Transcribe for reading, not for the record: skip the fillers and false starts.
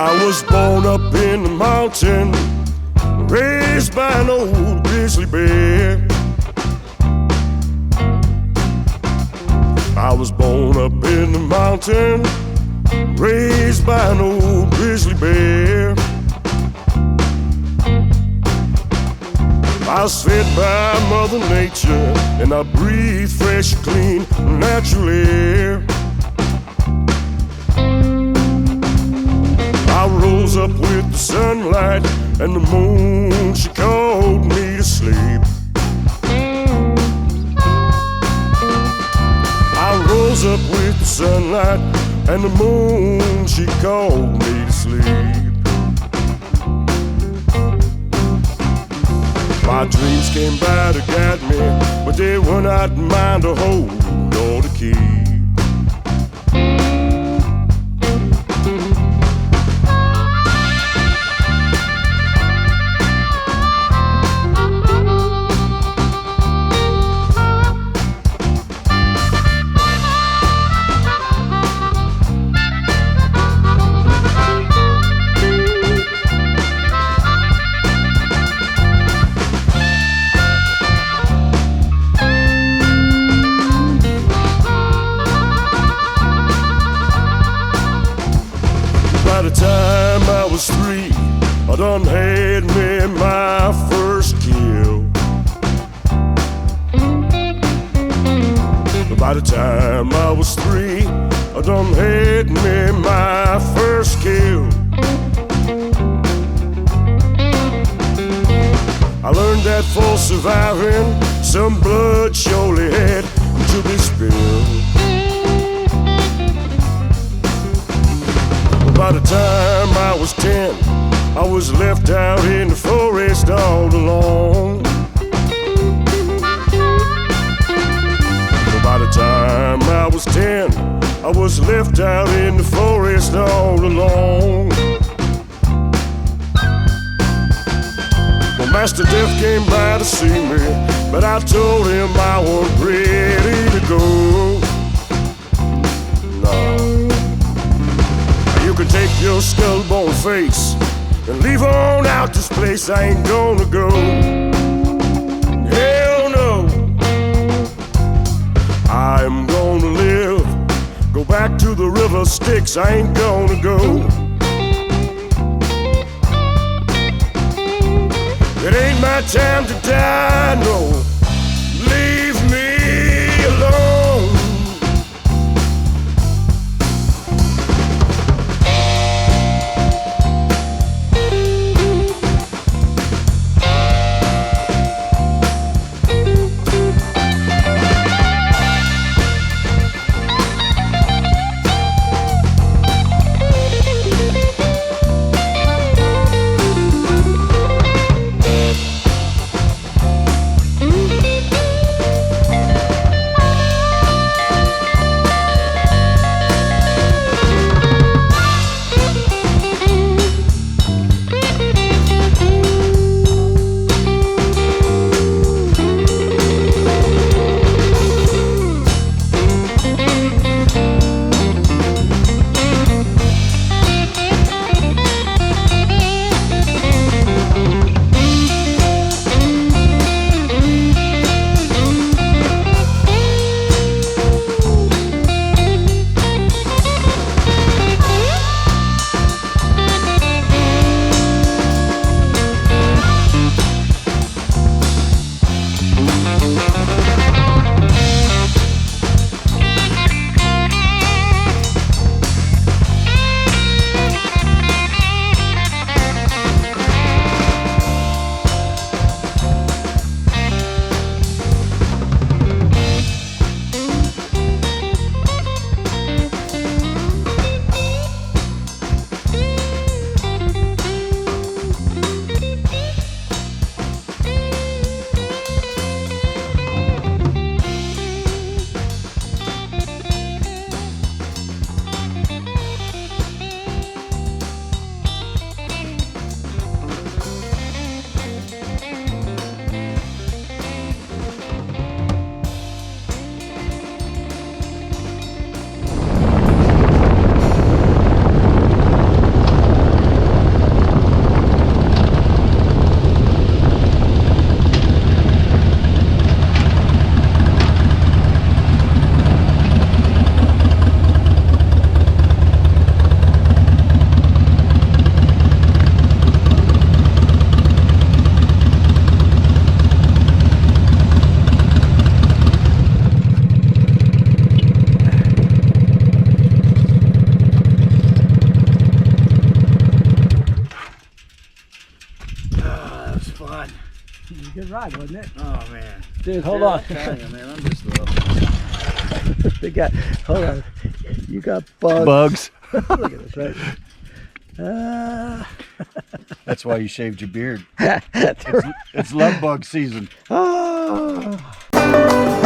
I was born up in the mountain, raised by an old grizzly bear. I was born up in the mountain, raised by an old grizzly bear. I was fed by Mother Nature, and I breathe fresh, clean, natural air. I rose up with the sunlight and the moon, she called me to sleep. I rose up with the sunlight and the moon, she called me to sleep. My dreams came by to guide me, but they were not mine to hold nor to keep. By the time I was 3, I done had me my first kill. By the time I was 3, I done had me my first kill. I learned that for surviving, some blood surely had to be spilled. By the time I was 10, I was left out in the forest all alone. By the time I was 10, I was left out in the forest all alone. Well, Master Death came by to see me, but I told him I wasn't ready to go. You can take your skull-bone face and leave on out this place. I ain't gonna go. Hell no. I'm gonna live. Go back to the river Styx. I ain't gonna go. It ain't my time to die, no. Leave me alone. ride, wasn't it? Oh man. Dude, hold on. I'm telling you, man, I'm just They got, hold on. You got bugs. Look at this, right? That's why you shaved your beard. It's love bug season. Oh.